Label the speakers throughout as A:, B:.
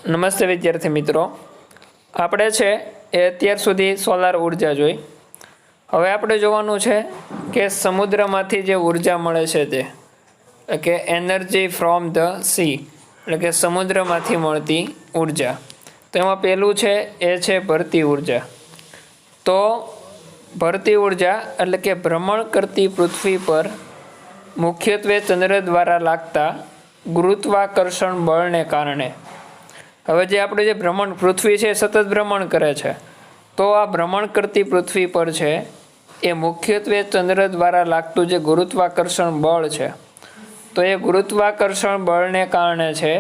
A: નમસ્તે વિદ્યાર્થી મિત્રો, આપણે છે એ અત્યાર સુધી સોલાર ઉર્જા જોઈ. હવે આપણે જોવાનું છે કે સમુદ્રમાંથી જે ઉર્જા મળે છે તે કે એનર્જી ફ્રોમ ધ સી, એટલે કે સમુદ્રમાંથી મળતી ઉર્જા. તો એમાં પહેલું છે એ છે ભરતી ઉર્જા. તો ભરતી ઉર્જા એટલે કે ભ્રમણ કરતી પૃથ્વી પર મુખ્યત્વે ચંદ્ર દ્વારા લાગતા ગુરુત્વાકર્ષણ બળને કારણે. હવે જે આપણે જે ભ્રમણ પૃથ્વી છે સતત ભ્રમણ કરે છે, તો આ ભ્રમણ કરતી પૃથ્વી પર છે એ મુખ્યત્વે ચંદ્ર દ્વારા લાગતું જે ગુરુત્વાકર્ષણ બળ છે, તો એ ગુરુત્વાકર્ષણ બળને કારણે છે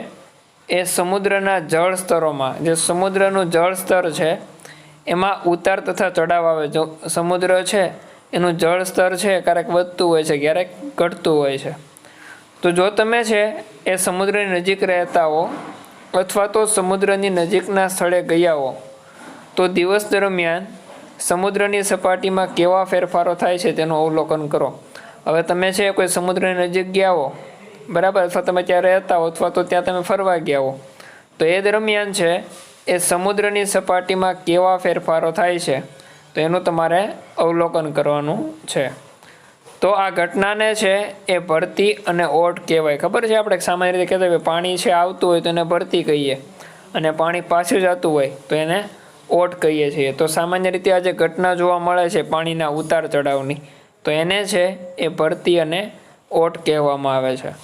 A: એ સમુદ્રના જળ સ્તરોમાં, જે સમુદ્રનું જળ સ્તર છે એમાં ઉતાર તથા ચઢાવ આવે. જો સમુદ્ર છે એનું જળ સ્તર છે ક્યારેક વધતું હોય છે, ક્યારેક ઘટતું હોય છે. તો જો તમે છે એ સમુદ્રની નજીક રહેતા હો અથવા તો સમુદ્રની નજીકના સ્થળે ગયા હો, તો દિવસ દરમિયાન સમુદ્રની સપાટીમાં કેવા ફેરફારો થાય છે તેનું અવલોકન કરો. હવે તમે છે કોઈ સમુદ્રની નજીક ગયા હો, બરાબર, અથવા તમે ત્યાં રહેતા હો અથવા તો ત્યાં તમે ફરવા ગયા હો, તો એ દરમિયાન છે એ સમુદ્રની સપાટીમાં કેવા ફેરફારો થાય છે તો એનું તમારે અવલોકન કરવાનું છે. તો આ ઘટનાને છે એ ભરતી અને ઓટ કહેવાય. ખબર છે, આપણે સામાન્ય રીતે કહેતા હોય પાણી છે આવતું હોય તો એને ભરતી કહીએ, અને પાણી પાછું જતું હોય તો એને ઓટ કહીએ છીએ. તો સામાન્ય રીતે આ જે ઘટના જોવા મળે છે પાણીના ઉતાર ચઢાવની, તો એને છે એ ભરતી અને ઓટ કહેવામાં આવે છે.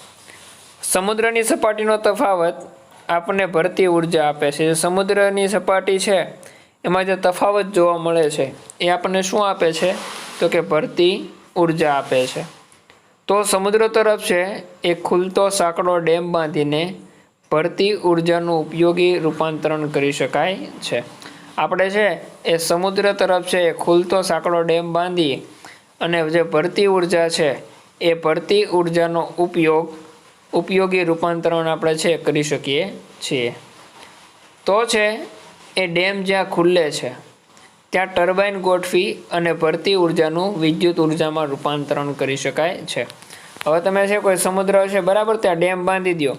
A: સમુદ્રની સપાટીનો તફાવત આપણને ભરતી ઉર્જા આપે છે. જે સમુદ્રની સપાટી છે એમાં જે તફાવત જોવા મળે છે એ આપણને શું આપે છે તો કે ભરતી ઉર્જા આપે છે. તો સમુદ્ર તરફ છે એ ખુલતો સાંકડો ડેમ બાંધીને ભરતી ઉર્જાનું ઉપયોગી રૂપાંતરણ કરી શકાય છે. આપણે છે એ સમુદ્ર તરફ છે એ ખુલતો સાંકડો ડેમ બાંધી અને જે ભરતી ઉર્જા છે એ ભરતી ઉર્જાનો ઉપયોગી રૂપાંતરણ આપણે છે કરી શકીએ છીએ. તો છે એ ડેમ જ્યાં ખુલ્લે છે ત્યાં ટર્બાઇન ગોઠવી અને ભરતી ઉર્જાનું વિદ્યુત ઉર્જામાં રૂપાંતરણ કરી શકાય છે. હવે તમે છે કોઈ સમુદ્ર છે, બરાબર, ત્યાં ડેમ બાંધી દો,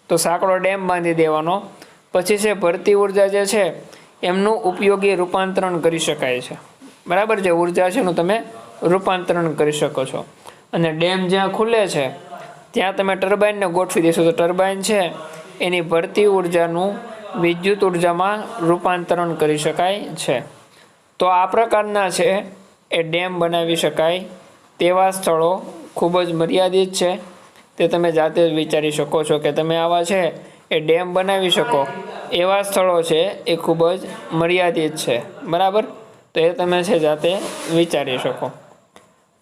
A: તો સાંકડો ડેમ બાંધી દેવાનો, પછી છે ભરતી ઉર્જા જે છે એમનું ઉપયોગી રૂપાંતરણ કરી શકાય છે. બરાબર, જે ઉર્જા છે એનું તમે રૂપાંતરણ કરી શકો છો. અને ડેમ જ્યાં ખુલે છે ત્યાં તમે ટર્બાઇનને ગોઠવી દેશો તો ટર્બાઇન છે એની ભરતી ઉર્જાનું વિદ્યુત ઉર્જામાં રૂપાંતરણ કરી શકાય છે. તો આ પ્રકારના છે એ ડેમ બનાવી શકાય તેવા સ્થળો ખૂબ જ મર્યાદિત છે. તે તમે જાતે જ વિચારી શકો છો કે તમે આવા છે એ ડેમ બનાવી શકો એવા સ્થળો છે એ ખૂબ જ મર્યાદિત છે. બરાબર, તો એ તમે છે જાતે વિચારી શકો.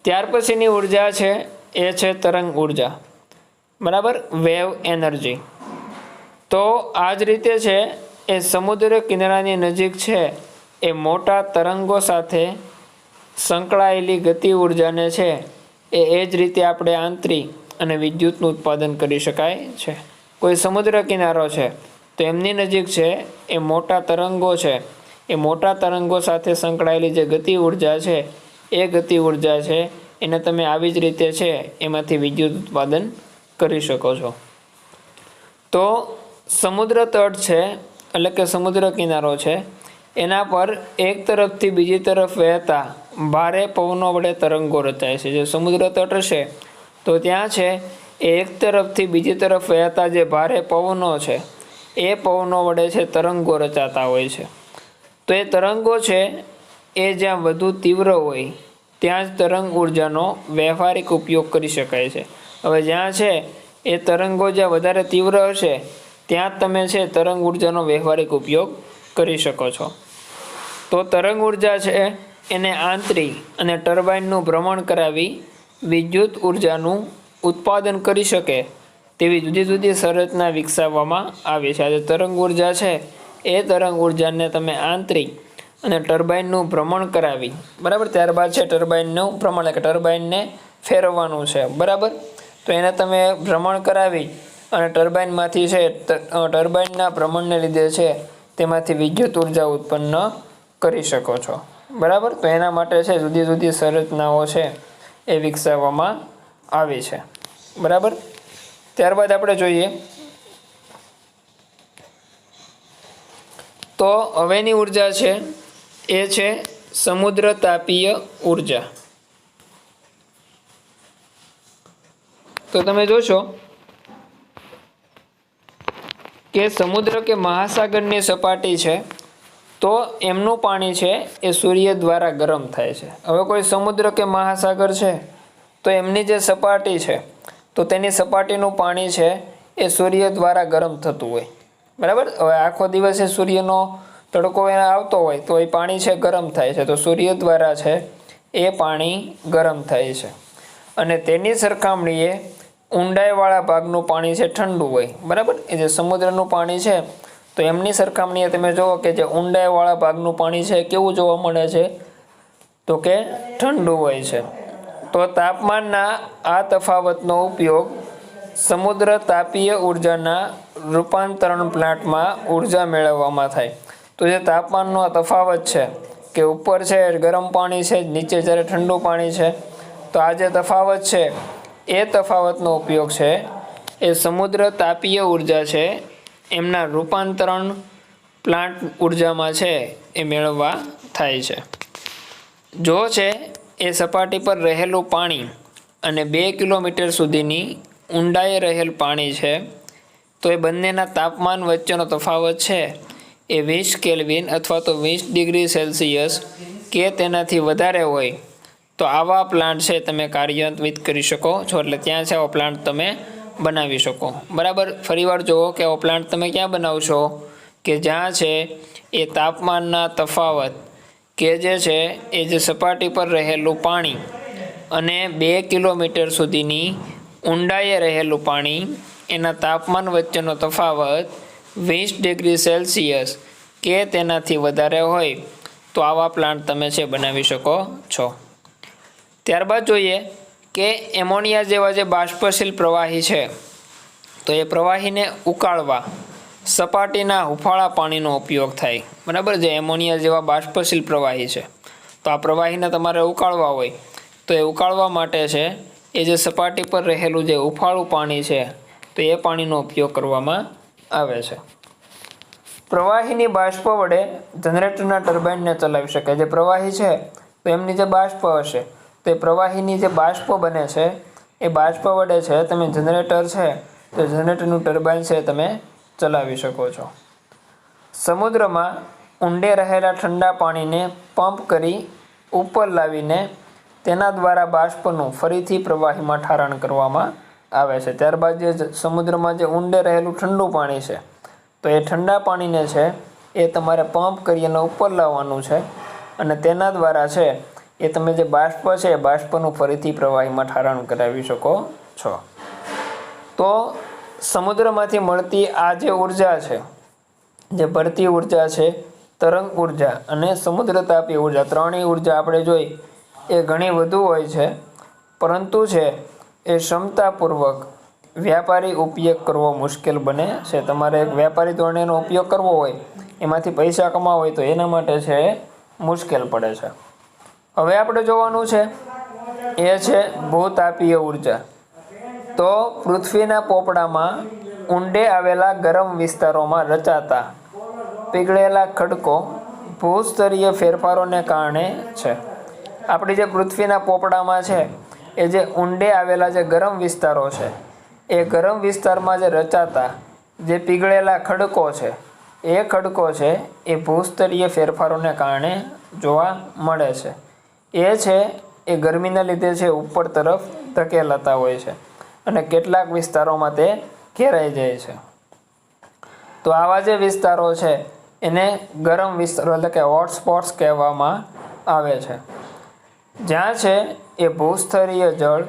A: ત્યાર પછીની ઉર્જા છે એ છે તરંગ ઉર્જા, બરાબર, વેવ એનર્જી. તો આ જ રીતે છે એ સમુદ્ર કિનારાની નજીક છે એ મોટા તરંગો સાથે સંકળાયેલી ગતિ ઉર્જાને છે એ જ રીતે આપણે આંતરિક અને વિદ્યુતનું ઉત્પાદન કરી શકાય છે. કોઈ સમુદ્ર કિનારો છે તો એમની નજીક છે એ મોટા તરંગો છે, એ મોટા તરંગો સાથે સંકળાયેલી જે ગતિ ઉર્જા છે એ ગતિ ઉર્જા છે એને તમે આવી જ રીતે છે એમાંથી વિદ્યુત ઉત્પાદન કરી શકો છો. તો સમુદ્ર તટ છે એટલે કે સમુદ્ર કિનારો છે એના પર એક તરફથી બીજી તરફ વહેતા ભારે પવનો વડે તરંગો રચાય છે. જે સમુદ્ર તટ હશે તો ત્યાં છે એ એક તરફથી બીજી તરફ વહેતા જે ભારે પવનો છે એ પવનો વડે છે તરંગો રચાતા હોય છે. તો એ તરંગો છે એ જ્યાં વધુ તીવ્ર હોય ત્યાં જ તરંગ ઉર્જાનો વ્યવહારિક ઉપયોગ કરી શકાય છે. હવે જ્યાં છે એ તરંગો જ્યાં વધારે તીવ્ર હશે ત્યાં જ તમે છે તરંગ ઉર્જાનો વ્યવહારિક ઉપયોગ કરી શકો છો. તો તરંગ ઉર્જા છે એને આંતરિક અને ટર્બાઇનનું ભ્રમણ કરાવી વિદ્યુત ઉર્જાનું ઉત્પાદન કરી શકે તેવી જુદી જુદી સંરચના વિકસાવવામાં આવી છે. આજે તરંગ ઉર્જા છે એ તરંગ ઉર્જાને તમે આંતરિક અને ટર્બાઇનનું ભ્રમણ કરાવી, બરાબર, ત્યારબાદ છે ટર્બાઇનનું ભ્રમણ એટલે ટર્બાઇનને ફેરવવાનું છે, બરાબર. તો એને તમે ભ્રમણ કરાવી અને ટર્બાઇનમાંથી છે ટર્બાઇનના ભ્રમણને લીધે છે તેમાંથી વિદ્યુત ઉર્જા ઉત્પન્ન કરી શકો છો, બરાબર. તો એના માટે છે જુદી જુદી સંરચનાઓ છે એ વિકસાવવામાં આવી છે, બરાબર. ત્યારબાદ આપણે જોઈએ તો હવેની ઉર્જા છે એ છે સમુદ્ર તાપીય ઉર્જા। તો તમે જોશો કે સમુદ્ર કે મહાસાગરની સપાટી છે તો એમનું પાણી છે એ સૂર્ય દ્વારા ગરમ થાય છે। હવે કોઈ સમુદ્ર કે મહાસાગર છે તો એમની જે સપાટી છે તો તેની સપાટીનું પાણી છે એ સૂર્ય દ્વારા ગરમ થતું હોય, બરાબર। હવે આખો દિવસ એ સૂર્યનો તડકો એને આવતો હોય તો એ પાણી છે ગરમ થાય છે, તો સૂર્ય દ્વારા છે એ પાણી ગરમ થાય છે। અને તેની સરખામણીએ ઊંડાઈવાળા ભાગનું પાણી છે ઠંડુ હોય, બરાબર। એ જે સમુદ્રનું પાણી છે તો એમની સરખામણીએ તમે જુઓ કે જે ઊંડાઈવાળા ભાગનું પાણી છે કેવું જોવા મળે છે તો કે ઠંડુ હોય છે। તો તાપમાનના આ તફાવતનો ઉપયોગ સમુદ્ર તાપીય ઉર્જાના રૂપાંતરણ પ્લાન્ટમાં ઉર્જા મેળવવામાં થાય। તો જે તાપમાનનો આ તફાવત છે કે ઉપર છે ગરમ પાણી છે, નીચે જ્યારે ઠંડુ પાણી છે, તો આ જે તફાવત છે એ તફાવતનો ઉપયોગ છે એ સમુદ્ર તાપીય ઉર્જા છે એમના રૂપાંતરણ પ્લાન્ટ ઉર્જામાં છે એ મેળવવા થાય છે। જો છે એ સપાટી પર રહેલું પાણી અને 2 કિલોમીટર સુધીની ઊંડાઈએ રહેલ પાણી છે તો એ બંનેના તાપમાન વચ્ચેનો તફાવત છે એ 20 કેલ્વિન અથવા તો 20 ડિગ્રી સેલ્સિયસ કે તેનાથી વધારે હોય તો આવા પ્લાન્ટ છે તમે કાર્યાન્વિત કરી શકો છો, એટલે ત્યાં છે આવો પ્લાન્ટ તમે બનાવી શકો, બરાબર। ફરીવાર જુઓ કે આવો પ્લાન્ટ તમે ક્યાં બનાવશો કે જ્યાં છે એ તાપમાનના તફાવત કે જે છે એ જે સપાટી પર રહેલું પાણી અને 2 કિલોમીટર સુધીની ઊંડાઈએ રહેલું પાણી એના તાપમાન વચ્ચેનો તફાવત 20 ડિગ્રી સેલ્સિયસ કે તેનાથી વધારે હોય તો આવા પ્લાન્ટ તમે છે બનાવી શકો છો। ત્યારબાદ જોઈએ કે એમોનિયા જેવા જે બાષ્પશીલ પ્રવાહી છે તો એ પ્રવાહીને ઉકાળવા સપાટીના હુફાળા પાણીનો ઉપયોગ થાય, બરાબર। જે એમોનિયા જેવા બાષ્પશીલ પ્રવાહી છે તો આ પ્રવાહીને તમારે ઉકાળવા હોય તો એ ઉકાળવા માટે છે એ જે સપાટી પર રહેલું જે હુફાળું પાણી છે તો એ પાણીનો ઉપયોગ કરવામાં આવે છે। પ્રવાહીની બાષ્પ વડે જનરેટરના ટર્બાઇનને ચલાવી શકાય। જે પ્રવાહી છે તો એમની જે બાષ્પ હશે તો એ પ્રવાહીની જે બાષ્પ બને છે એ બાષ્પ વડે છે તમે જનરેટર છે તો જનરેટરનું ટર્બાઇન છે તમે ચલાવી શકો છો। સમુદ્રમાં ઊંડે રહેલા ઠંડા પાણીને પંપ કરી ઉપર લાવીને તેના દ્વારા બાષ્પનું ફરીથી પ્રવાહીમાં ઠારણ કરવામાં આવે છે। ત્યારબાદ જે સમુદ્રમાં જે ઊંડે રહેલું ઠંડુ પાણી છે તો એ ઠંડા પાણીને છે એ તમારે પંપ કરી અને ઉપર લાવવાનું છે અને તેના દ્વારા છે એ તમે જે બાષ્પ છે એ બાષ્પનું ફરીથી પ્રવાહીમાં ઠારણ કરાવી શકો છો। તો સમુદ્રમાંથી મળતી આ જે ઉર્જા છે, જે ભરતી ઉર્જા છે, તરંગ ઉર્જા અને સમુદ્ર તાપીય ઉર્જા, ત્રણેય ઉર્જા આપણે જોઈ એ ઘણી વધુ હોય છે, પરંતુ છે એ ક્ષમતાપૂર્વક વ્યાપારી ઉપયોગ કરવો મુશ્કેલ બને છે। તમારે એક વ્યાપારી ધોરણે એનો ઉપયોગ કરવો હોય, એમાંથી પૈસા કમાવા હોય તો એના માટે છે એ મુશ્કેલ પડે છે। હવે આપણે જોવાનું છે એ છે ભૂતાપીય ઉર્જા। તો પૃથ્વીના પોપડામાં ઊંડે આવેલા ગરમ વિસ્તારોમાં રચાતા પીગળેલા ખડકો ભૂસ્તરીય ફેરફારોને કારણે છે। આપણી જે પૃથ્વીના પોપડામાં છે એ જે ઊંડે આવેલા જે ગરમ વિસ્તારો છે એ ગરમ વિસ્તારમાં જે રચાતા જે પીગળેલા ખડકો છે એ ખડકો છે એ ભૂસ્તરીય ફેરફારોને કારણે જોવા મળે છે। એ છે એ ગરમીના લીધે છે ઉપર તરફ ધકેલાતા હોય છે અને કેટલાક વિસ્તારોમાં તે ઘેરાઈ જાય છે। તો આવા જે વિસ્તારો છે એને ગરમ વિસ્તારો એટલે કે હોટસ્પોટ્સ કહેવામાં આવે છે, જ્યાં છે એ ભૂસ્તરીય જળ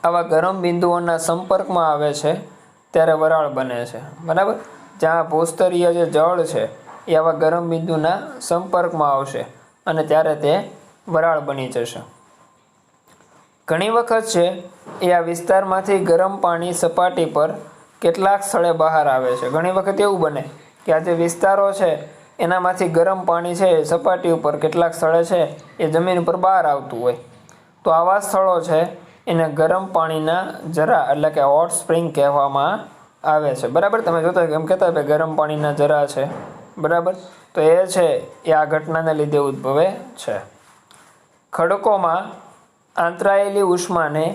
A: આવા ગરમ બિંદુઓના સંપર્કમાં આવે છે ત્યારે વરાળ બને છે, બરાબર। જ્યાં ભૂસ્તરીય જે જળ છે એ આવા ગરમ બિંદુના સંપર્કમાં આવશે અને ત્યારે તે વરાળ બની જશે। ઘણી વખત છે એ આ વિસ્તારમાંથી ગરમ પાણી સપાટી પર કેટલાક સ્થળે બહાર આવે છે। ઘણી વખત એવું બને કે આ જે વિસ્તારો છે એનામાંથી ગરમ પાણી છે એ સપાટી ઉપર કેટલાક સ્થળે છે એ જમીન ઉપર બહાર આવતું હોય, તો આવા સ્થળો છે એને ગરમ પાણીના ઝરા એટલે કે હોટ સ્પ્રિંગ કહેવામાં આવે છે, બરાબર। તમે જોતા એમ કહેતા કે ગરમ પાણીના ઝરા છે બરાબર. તો એ છે એ આ ઘટનાને લીધે ઉદ્ભવે છે. ખડકોમાં આંતરાયેલી ઉષ્માને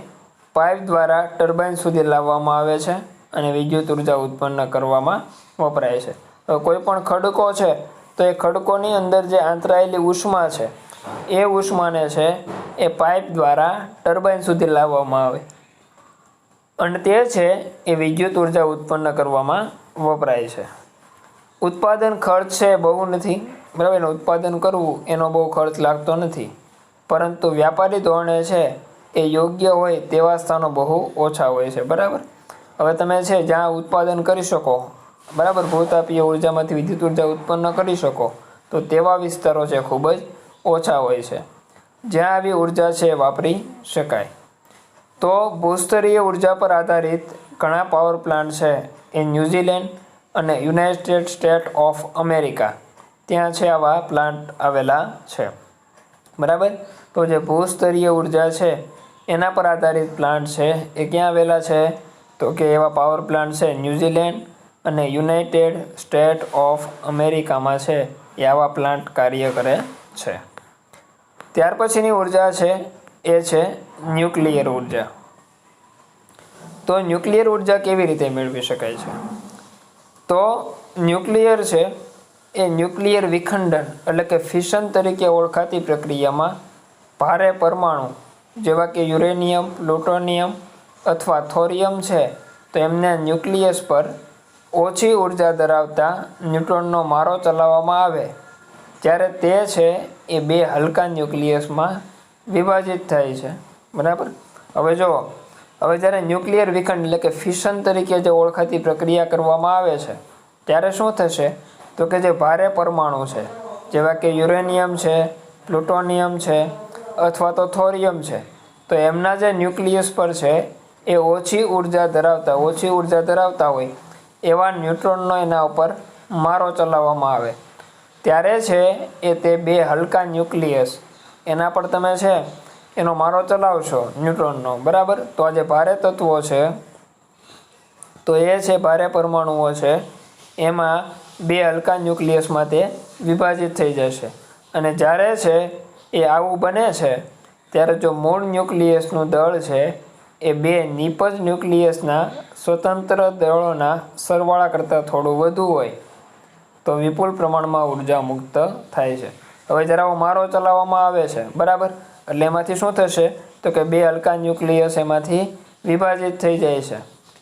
A: પાઇપ દ્વારા ટર્બાઇન સુધી લાવવામાં આવે છે અને વિદ્યુત ઉર્જા ઉત્પન્ન કરવામાં વપરાય છે. તો કોઈ પણ ખડકો છે તો એ ખડકોની અંદર જે આંતરાયેલી ઉષ્મા છે એ ઉષ્માને છે એ પાઇપ દ્વારા ટર્બાઇન સુધી લાવવામાં આવે અને તે છે એ વિદ્યુત ઉર્જા ઉત્પન્ન કરવામાં વપરાય છે. ઉત્પાદન ખર્ચ છે બહુ નથી, બરાબર. એનું ઉત્પાદન કરવું એનો બહુ ખર્ચ લાગતો નથી, પરંતુ વ્યાપારી ધોરણે છે એ યોગ્ય હોય તેવા સ્થાનો બહુ ઓછા હોય છે, બરાબર. હવે તમે છે જ્યાં ઉત્પાદન કરી શકો, બરાબર, ભૂતાપીય ઉર્જામાંથી વિદ્યુત ઉર્જા ઉત્પન્ન કરી શકો તો તેવા વિસ્તારો છે ખૂબ જ ઓછા હોય છે જ્યાં આવી ઉર્જા છે વાપરી શકાય. તો ભૂસ્તરીય ઉર્જા પર આધારિત ઘણા પાવર પ્લાન્ટ છે એ ન્યૂઝીલેન્ડ અને યુનાઇટેડ સ્ટેટ ઓફ અમેરિકા ત્યાં છે આવા પ્લાન્ટ આવેલા છે, બરાબર. તો જે ભૂસ્તરીય ઉર્જા છે એના પર આધારિત પ્લાન્ટ છે એ ક્યાં આવેલા છે? તો કે એવા પાવર પ્લાન્ટ છે ન્યૂઝીલેન્ડ અને યુનાઇટેડ સ્ટેટ ઓફ અમેરિકામાં છે એ આવા પ્લાન્ટ કાર્ય કરે છે. ત્યાર પછીની ઉર્જા છે એ છે ન્યુક્લિયર ઉર્જા. તો ન્યુક્લિયર ઉર્જા કેવી રીતે મેળવી શકાય છે? તો ન્યુક્લિયર છે એ ન્યુક્લિયર વિખંડન એટલે કે ફિશન તરીકે ઓળખાતી પ્રક્રિયામાં ભારે પરમાણુ જેવા કે યુરેનિયમ, પ્લુટોનિયમ અથવા થોરિયમ છે તો એમને ન્યુક્લિયસ પર ઓછી ઉર્જા ધરાવતા ન્યુટ્રોનનો મારો ચલાવવામાં આવે ત્યારે તે છે એ બે હલકા ન્યુક્લિયસમાં વિભાજિત થાય છે, બરાબર. હવે જુઓ, હવે જ્યારે ન્યુક્લિયર વિખંડ એટલે કે ફિશન તરીકે જે ઓળખાતી પ્રક્રિયા કરવામાં આવે છે ત્યારે શું થશે? તો કે જે ભારે પરમાણુ છે જેવા કે યુરેનિયમ છે, પ્લુટોનિયમ છે અથવા તો થોરિયમ છે તો એમના જે ન્યુક્લિયસ પર છે એ ઓછી ઉર્જા ધરાવતા હોય એવા ન્યુટ્રોનનો એના ઉપર મારો ચલાવવામાં આવે ત્યારે છે એ તે બે હલકા ન્યુક્લિયસ એના પર તમે છે એનો મારો ચલાવશો ન્યુટ્રોનનો, બરાબર. તો આ જે ભારે તત્વો છે તો એ છે ભારે પરમાણુઓ છે એમાં બે હલકા ન્યુક્લિયસમાં તે વિભાજિત થઈ જશે અને જ્યારે છે એ આવું બને છે ત્યારે જો મૂળ ન્યુક્લિયસનું દળ છે એ બે નિપજ ન્યુક્લિયસના સ્વતંત્ર દળોના સરવાળા કરતાં થોડું વધુ હોય તો વિપુલ પ્રમાણમાં ઉર્જા મુક્ત થાય છે. હવે જ્યારે આવો મારો ચલાવવામાં આવે છે, બરાબર, એટલે એમાંથી શું થશે? તો કે બે હલકા ન્યુક્લિયસ એમાંથી વિભાજિત થઈ જાય છે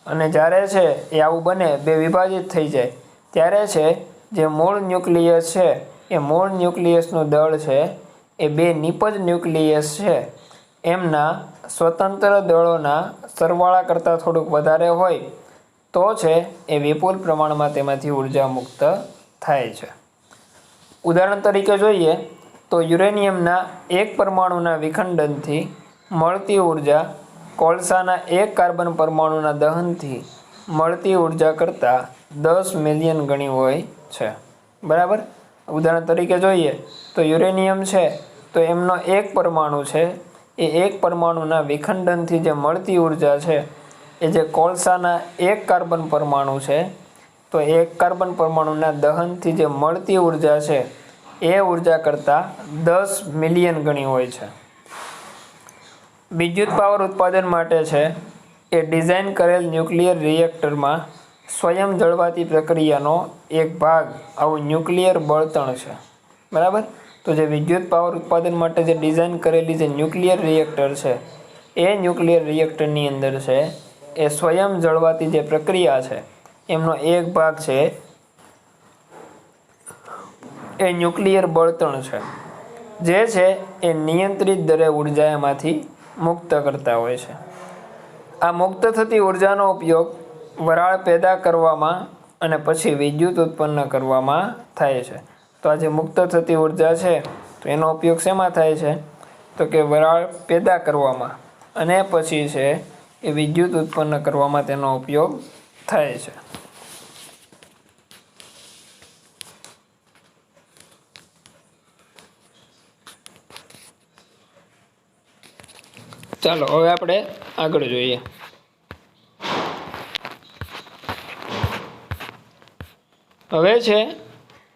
A: અને જ્યારે છે એ આવું બને, બે વિભાજિત થઈ જાય ત્યારે છે જે મૂળ ન્યુક્લિયસ છે એ મૂળ ન્યુક્લિયસનું દળ છે એ બે નિપજ ન્યુક્લિયસ છે એમના સ્વતંત્ર દળોના સરવાળા કરતાં થોડુંક વધારે હોય તો છે એ વિપુલ પ્રમાણમાં તેમાંથી ઉર્જા મુક્ત થાય છે. ઉદાહરણ તરીકે જોઈએ તો યુરેનિયમના એક પરમાણુના વિખંડનથી મળતી ઉર્જા કોલસાના એક કાર્બન પરમાણુના દહનથી મળતી ઉર્જા કરતાં 10 મિલિયન ગણી હોય છે, બરાબર. ઉદાહરણ તરીકે જોઈએ તો યુરેનિયમ છે તો એમનો એક પરમાણુ છે એ એક પરમાણુના વિખંડનથી જે મળતી ઉર્જા છે એ જે કોલસાના એક કાર્બન પરમાણુ છે તો એક કાર્બન પરમાણુના દહનથી જે મળતી ઉર્જા છે એ ઉર્જા કરતાં 10 મિલિયન ગણી હોય છે. વિદ્યુત પાવર ઉત્પાદન માટે છે એ ડિઝાઇન કરેલ ન્યુક્લિયર રિએક્ટરમાં સ્વયં જળવાતી પ્રક્રિયાનો એક ભાગ આવું ન્યુક્લિયર બળતણ છે, બરાબર. તો જે વિદ્યુત પાવર ઉત્પાદન માટે જે ડિઝાઇન કરેલી જે ન્યુક્લિયર રિએક્ટર છે એ ન્યુક્લિયર રિએક્ટરની અંદર છે એ સ્વયં જળવાતી જે પ્રક્રિયા છે એમનો એક ભાગ છે એ ન્યુક્લિયર બળતણ છે જે છે એ નિયંત્રિત દરે ઉર્જા એમાંથી મુક્ત કરતા હોય છે. આ મુક્ત થતી ઉર્જાનો ઉપયોગ વરાળ પેદા કરવામાં અને પછી વિદ્યુત ઉત્પન્ન કરવામાં થાય છે. તો આ જે મુક્ત થતી ઉર્જા છે તો એનો ઉપયોગ શેમાં થાય છે? તો કે વરાળ પેદા કરવામાં અને પછી છે એ વિદ્યુત ઉત્પન્ન કરવામાં તેનો ઉપયોગ થાય છે. ચાલો હવે આપણે આગળ જોઈએ. હવે છે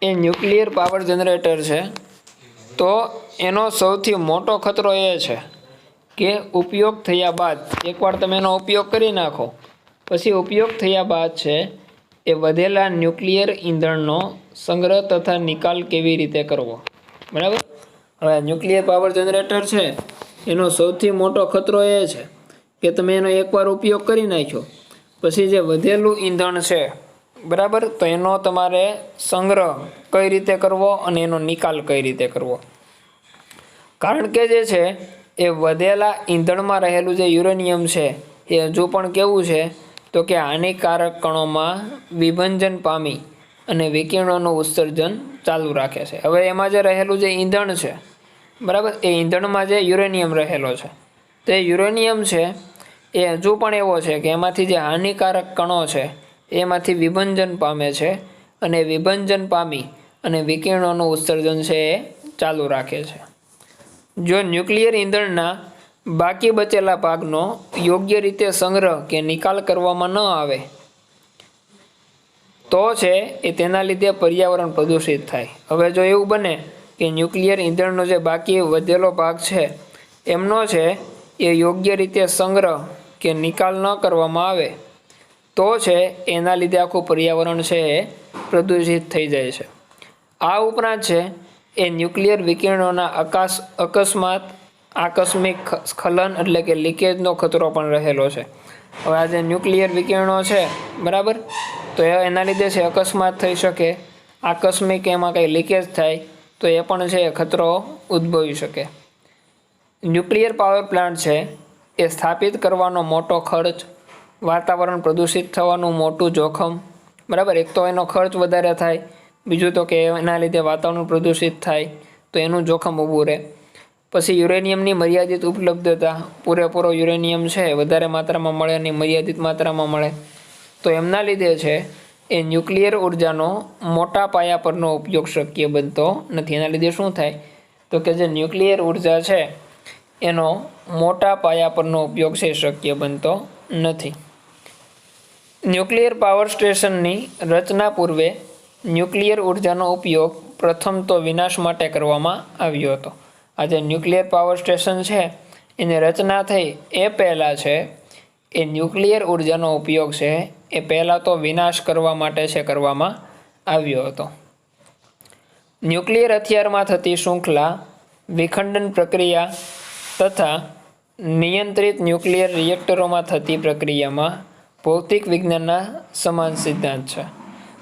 A: એ ન્યુક્લિયર પાવર જનરેટર છે, તો એનો સૌથી મોટો ખતરો એ છે કે ઉપયોગ થયા બાદ એકવાર તમે એનો ઉપયોગ કરી નાખો, પછી ઉપયોગ થયા બાદ છે એ વધેલા ન્યુક્લિયર ઈંધણનો સંગ્રહ તથા નિકાલ કેવી રીતે કરવો, બરાબર. હવે ન્યુક્લિયર પાવર જનરેટર છે એનો સૌથી મોટો ખતરો એ છે કે તમે એનો એકવાર ઉપયોગ કરી નાખ્યો, પછી જે વધેલું ઈંધણ છે, બરાબર, તો એનો તમારે સંગ્રહ કઈ રીતે કરવો અને એનો નિકાલ કઈ રીતે કરવો. કારણ કે જે છે એ વધેલા ઈંધણમાં રહેલું જે યુરેનિયમ છે એ હજુ પણ કેવું છે તો કે હાનિકારક કણોમાં વિભંજન પામી અને વિકિરણોનું ઉત્સર્જન ચાલુ રાખે છે. હવે એમાં જે રહેલું જે ઈંધણ છે, બરાબર, એ ઈંધણમાં જે યુરેનિયમ રહેલો છે, તે યુરેનિયમ છે એ હજુ પણ એવો છે કે એમાંથી જે હાનિકારક કણો છે એમાંથી વિભંજન પામે છે અને વિભંજન પામી અને વિકિરણોનું ઉત્સર્જન છે એ ચાલુ રાખે છે. જો ન્યુક્લિયર ઈંધણના બાકી બચેલા ભાગનો યોગ્ય રીતે સંગ્રહ કે નિકાલ કરવામાં ન આવે તો છે એ તેના લીધે પર્યાવરણ પ્રદૂષિત થાય. હવે જો એવું બને કે ન્યુક્લિયર ઈંધણનો જે બાકી વધેલો ભાગ છે એમનો છે એ યોગ્ય રીતે સંગ્રહ કે નિકાલ ન કરવામાં આવે તો છે એના લીધે આખું પર્યાવરણ છે એ પ્રદૂષિત થઈ જાય છે. આ ઉપરાંત છે એ ન્યુક્લિયર વિકિરણોના અકસ્માત આકસ્મિક સ્ખલન એટલે કે લીકેજનો ખતરો પણ રહેલો છે. હવે આ જે ન્યુક્લિયર વિકિરણો છે, બરાબર, તો એના લીધે છે અકસ્માત થઈ શકે, આકસ્મિક એમાં કંઈ લીકેજ થાય તો એ પણ છે ખતરો ઉદ્ભવી શકે. ન્યુક્લિયર પાવર પ્લાન્ટ છે એ સ્થાપિત કરવાનો મોટો ખર્ચ, વાતાવરણ પ્રદૂષિત થવાનું મોટું જોખમ, બરાબર, એક તો એનો ખર્ચ વધારે થાય, બીજું તો કે એના લીધે વાતાવરણ પ્રદૂષિત થાય તો એનું જોખમ ઊભું રહે. પછી યુરેનિયમની મર્યાદિત ઉપલબ્ધતા, પૂરેપૂરો યુરેનિયમ છે વધારે માત્રામાં મળે અને મર્યાદિત માત્રામાં મળે તો એમના લીધે છે એ ન્યુક્લિયર ઉર્જાનો મોટા પાયા પરનો ઉપયોગ શક્ય બનતો નથી. એના લીધે શું થાય તો કે જે ન્યુક્લિયર ઉર્જા છે એનો મોટા પાયા પરનો ઉપયોગ છે શક્ય બનતો નથી. ન્યુક્લિયર પાવર સ્ટેશનની રચના પૂર્વે ન્યુક્લિયર ઉર્જાનો ઉપયોગ પ્રથમ તો વિનાશ માટે કરવામાં આવ્યો હતો. આ જે ન્યુક્લિયર પાવર સ્ટેશન છે એની રચના થઈ એ પહેલાં છે એ ન્યુક્લિયર ઉર્જાનો ઉપયોગ છે એ પહેલાં તો વિનાશ કરવા માટે છે કરવામાં આવ્યો હતો. ન્યુક્લિયર હથિયારમાં થતી શૃંખલા વિખંડન પ્રક્રિયા તથા નિયંત્રિત ન્યુક્લિયર રિએક્ટરોમાં થતી પ્રક્રિયામાં ભૌતિક વિજ્ઞાનના સમાન સિદ્ધાંત છે.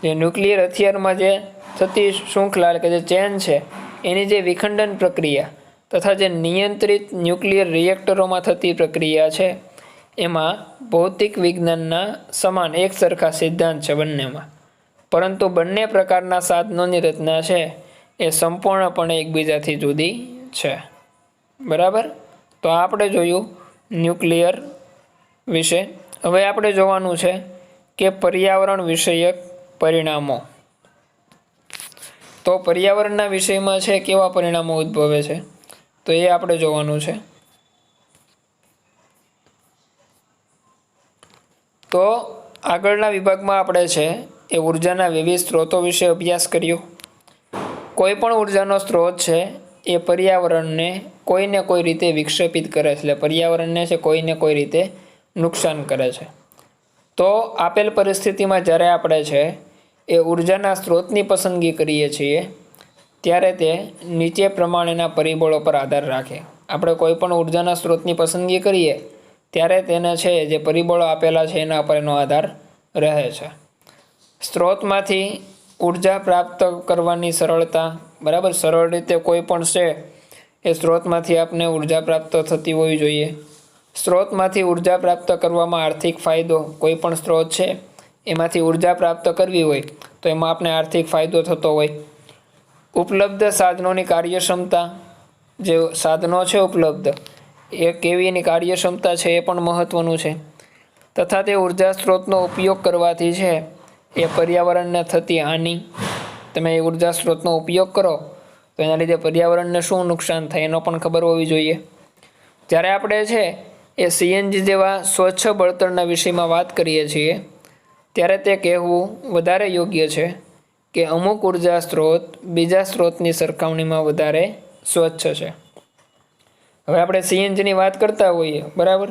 A: જે ન્યુક્લિયર હથિયારમાં જે થતી શૃંખલા એટલે કે જે ચેન છે એની જે વિખંડન પ્રક્રિયા તથા જે નિયંત્રિત ન્યુક્લિયર રિએક્ટરોમાં થતી પ્રક્રિયા છે એમાં ભૌતિક વિજ્ઞાનના સમાન એક સરખા સિદ્ધાંત છે બંનેમાં, પરંતુ બંને પ્રકારના સાધનોની રચના છે એ સંપૂર્ણપણે એકબીજાથી જુદી છે, બરાબર. તો આપણે જોયું ન્યુક્લિયર વિશે. હવે આપણે જોવાનું છે કે પર્યાવરણ વિષયક પરિણામો. તો પર્યાવરણના વિષયમાં છે કેવા પરિણામો ઉદ્ભવે છે તો એ આપણે જોવાનું છે. તો આગળના વિભાગમાં આપણે છે એ ઉર્જાના વિવિધ સ્ત્રોતો વિશે અભ્યાસ કર્યો. કોઈ પણ ઉર્જાનો સ્ત્રોત છે એ પર્યાવરણને કોઈને કોઈ રીતે વિક્ષેપિત કરે છે, એટલે પર્યાવરણને છે કોઈને કોઈ રીતે નુકસાન કરે છે. તો આપેલ પરિસ્થિતિમાં જ્યારે આપણે છે એ ઉર્જાના સ્ત્રોતની પસંદગી કરીએ છીએ ત્યારે તે નીચે પ્રમાણેના પરિબળો પર આધાર રાખે. આપણે કોઈ પણ ઉર્જાના સ્ત્રોતની પસંદગી કરીએ ત્યારે તેને છે જે પરિબળો આપેલા છે એના પર એનો આધાર રહે છે. સ્ત્રોતમાંથી ઉર્જા પ્રાપ્ત કરવાની સરળતા, બરાબર, સરળ રીતે કોઈ પણ છે એ સ્ત્રોતમાંથી આપને ઉર્જા પ્રાપ્ત થતી હોવી જોઈએ. સ્ત્રોતમાંથી ઉર્જા પ્રાપ્ત કરવામાં આર્થિક ફાયદો, કોઈ પણ સ્ત્રોત છે એમાંથી ઉર્જા પ્રાપ્ત કરવી હોય તો એમાં આપણે આર્થિક ફાયદો થતો હોય. ઉપલબ્ધ સાધનોની કાર્યક્ષમતા, જે સાધનો છે ઉપલબ્ધ એ કેવી એની કાર્યક્ષમતા છે એ પણ મહત્ત્વનું છે. તથા તે ઉર્જા સ્ત્રોતનો ઉપયોગ કરવાથી છે એ પર્યાવરણને થતી હાનિ, તમે એ ઉર્જા સ્ત્રોતનો ઉપયોગ કરો તો એના લીધે પર્યાવરણને શું નુકસાન થાય એનો પણ ખબર હોવી જોઈએ. જ્યારે આપણે છે એ સીએનજી જેવા સ્વચ્છ બળતણના વિષયમાં વાત કરીએ છીએ ત્યારે તે કહેવું વધારે યોગ્ય છે કે અમુક ઉર્જા સ્ત્રોત બીજા સ્ત્રોતની સરખામણીમાં વધારે સ્વચ્છ છે. હવે આપણે સીએનજીની વાત કરતા હોઈએ, બરાબર,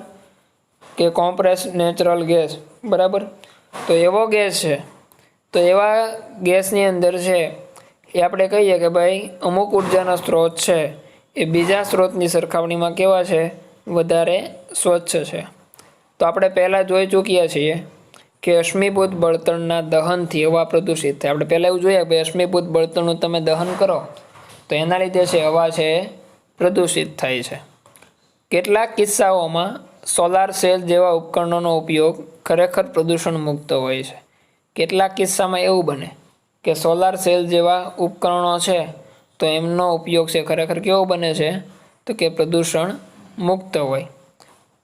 A: કે કોમ્પ્રેસ નેચરલ ગેસ, બરાબર, તો એવો ગેસ છે. તો એવા ગેસની અંદર છે એ આપણે કહીએ કે ભાઈ અમુક ઉર્જાનો સ્ત્રોત છે એ બીજા સ્ત્રોતની સરખામણીમાં કેવા છે? વધારે સ્વચ્છ છે. તો આપણે પહેલાં જોઈ ચૂક્યા છીએ કે અશ્મિભૂત બળતણના દહનથી હવા પ્રદૂષિત થાય. આપણે પહેલાં એવું જોઈએ કે ભાઈ અશ્મિભૂત બળતણનું તમે દહન કરો તો એના લીધે છે હવા છે પ્રદૂષિત થાય છે. કેટલાક કિસ્સાઓમાં સોલાર સેલ જેવા ઉપકરણોનો ઉપયોગ ખરેખર પ્રદૂષણ મુક્ત હોય છે. કેટલાક કિસ્સામાં એવું બને કે સોલાર સેલ જેવા ઉપકરણો છે તો એમનો ઉપયોગ છે ખરેખર કેવો બને છે? તો કે પ્રદૂષણ મુક્ત હોય.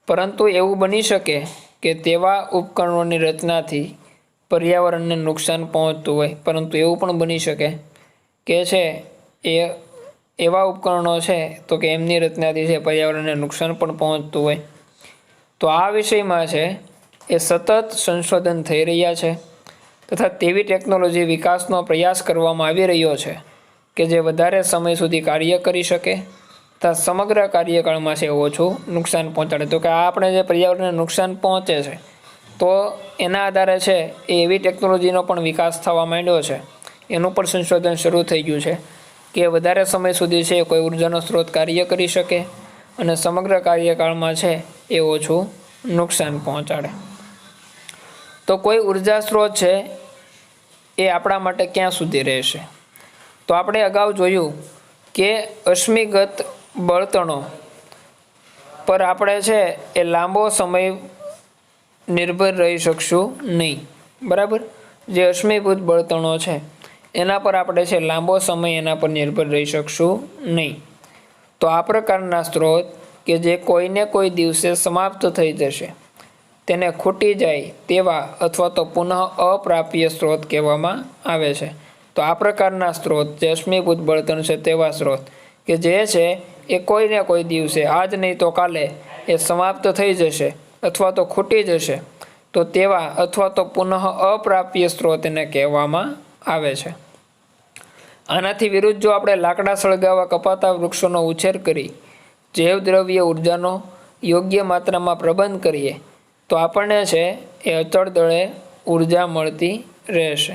A: પરંતુ એવું બની શકે કે તેવા ઉપકરણોની રચનાથી પર્યાવરણને નુકસાન પહોંચતું હોય. પરંતુ એવું પણ બની શકે કે છે એવા ઉપકરણો છે તો કે એમની રચનાથી છે પર્યાવરણને નુકસાન પણ પહોંચતું હોય. તો આ વિષયમાં છે એ સતત સંશોધન થઈ રહ્યા છે તથા તેવી ટેકનોલોજી વિકાસનો પ્રયાસ કરવામાં આવી રહ્યો છે કે જે વધારે સમય સુધી કાર્ય કરી શકે તથા સમગ્ર કાર્યકાળમાં છે ઓછું નુકસાન પહોંચાડે. તો કે આ આપણે જે પર્યાવરણને નુકસાન પહોંચે છે તો એના આધારે છે એ એવી ટેકનોલોજીનો પણ વિકાસ થવા માંડ્યો છે, એનું પણ સંશોધન શરૂ થઈ ગયું છે કે વધારે સમય સુધી છે કોઈ ઉર્જાનો સ્ત્રોત કાર્ય કરી શકે અને સમગ્ર કાર્યકાળમાં છે એ ઓછું નુકસાન પહોંચાડે. તો કોઈ ઉર્જા સ્ત્રોત છે એ આપણા માટે ક્યાં સુધી રહેશે? તો આપણે અગાઉ જોયું કે અશ્મિગત બળતણો પર આપણે છે એ લાંબો સમય નિર્ભર રહી શકશું નહીં, બરાબર. જે અશ્મિભૂત બળતણો છે એના પર આપણે છે લાંબો સમય એના પર નિર્ભર રહી શકશું નહીં. તો આ પ્રકારના સ્ત્રોત કે જે કોઈને કોઈ દિવસે સમાપ્ત થઈ જશે તેને ખૂટી જાય તેવા અથવા તો પુનઃ અપ્રાપ્ય સ્ત્રોત કહેવામાં આવે છે. તો આ પ્રકારના સ્ત્રોત જે અશ્મિભૂત બળતણ છે તેવા સ્ત્રોત કે જે છે એ કોઈને કોઈ દિવસે, આજ નહીં તો કાલે એ સમાપ્ત થઈ જશે અથવા તો ખૂટી જશે, તો તેવા અથવા તો પુનઃ અપ્રાપ્ય સ્ત્રોત એને કહેવામાં આવે છે. આનાથી વિરુદ્ધ જો આપણે લાકડા સળગાવવા કપાતા વૃક્ષોનો ઉછેર કરી જૈવદ્રવ્ય ઉર્જાનો યોગ્ય માત્રામાં પ્રબંધ કરીએ તો આપણને છે એ અચળ દળે ઉર્જા મળતી રહેશે.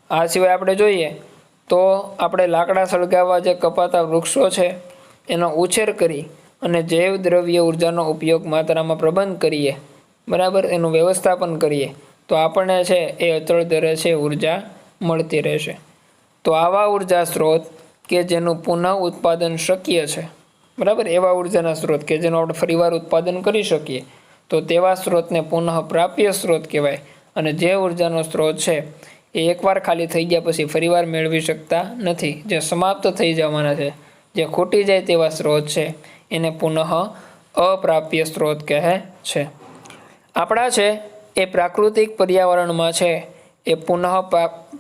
A: આ સિવાય આપણે જોઈએ તો આપણે લાકડા સળગાવવા જે કપાતા વૃક્ષો છે એનો ઉછેર કરી અને જૈવદ્રવ્ય ઉર્જાનો ઉપયોગ માત્રામાં પ્રબંધ કરીએ, બરાબર, એનું વ્યવસ્થાપન કરીએ તો આપણને છે એ અચળ દરે છે ઉર્જા મળતી રહેશે. તો આવા ઉર્જા સ્ત્રોત કે જેનું પુનઃ ઉત્પાદન શક્ય છે, બરાબર, એવા ઉર્જાના સ્ત્રોત કે જેનું આપણે ફરીવાર ઉત્પાદન કરી શકીએ તો તેવા સ્ત્રોતને પુનઃ પ્રાપ્ય સ્ત્રોત કહેવાય. અને જે ઉર્જાનો સ્ત્રોત છે એ એકવાર ખાલી થઈ ગયા પછી ફરીવાર મેળવી શકતા નથી, જે સમાપ્ત થઈ જવાના છે, જે ખૂટી જાય તેવા સ્ત્રોત છે એને પુનઃ અપ્રાપ્ય સ્ત્રોત કહે છે. આપણા છે એ પ્રાકૃતિક પર્યાવરણમાં છે એ પુનઃ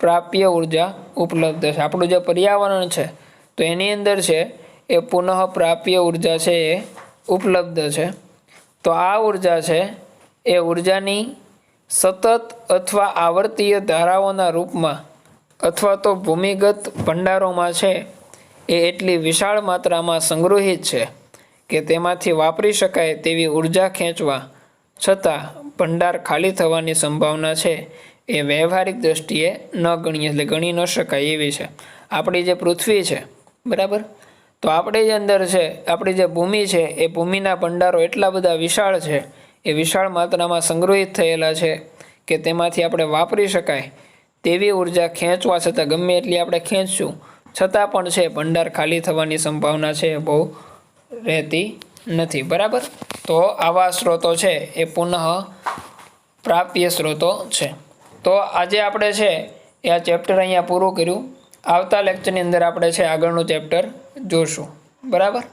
A: પ્રાપ્ય ઉર્જા ઉપલબ્ધ છે. આપણું જે પર્યાવરણ છે તો એની અંદર છે એ પુનઃ પ્રાપ્ય ઉર્જા છે એ ઉપલબ્ધ છે. તો આ ઉર્જા છે એ ઉર્જાની સતત અથવા આવર્તીય ધારાઓના રૂપમાં અથવા તો ભૂમિગત ભંડારોમાં છે એ એટલી વિશાળ માત્રામાં સંગ્રહિત છે કે તેમાંથી વાપરી શકાય તેવી ઉર્જા ખેંચવા છતાં ભંડાર ખાલી થવાની સંભાવના છે એ વ્યવહારિક દ્રષ્ટિએ ન ગણીએ, એટલે ગણી ન શકાય એવી છે. આપણી જે પૃથ્વી છે, બરાબર, તો આપણી જે અંદર છે આપણી જે ભૂમિ છે એ ભૂમિના ભંડારો એટલા બધા વિશાળ છે, એ વિશાળ માત્રામાં સંગ્રહિત થયેલા છે કે તેમાંથી આપણે વાપરી શકાય તેવી ઉર્જા ખેંચવા છતાં ગમે એટલી આપણે ખેંચશું છતાં પણ છે ભંડાર ખાલી થવાની સંભાવના છે બહુ રહેતી નથી, બરાબર. તો આવા સ્ત્રોતો છે એ પુનઃ પ્રાપ્ય સ્ત્રોતો છે. તો આજે આપણે છે એ આ ચેપ્ટર અહીંયા પૂરું કર્યું. આવતા લેક્ચરની અંદર આપણે છે આગળનું ચેપ્ટર જોશું, બરાબર.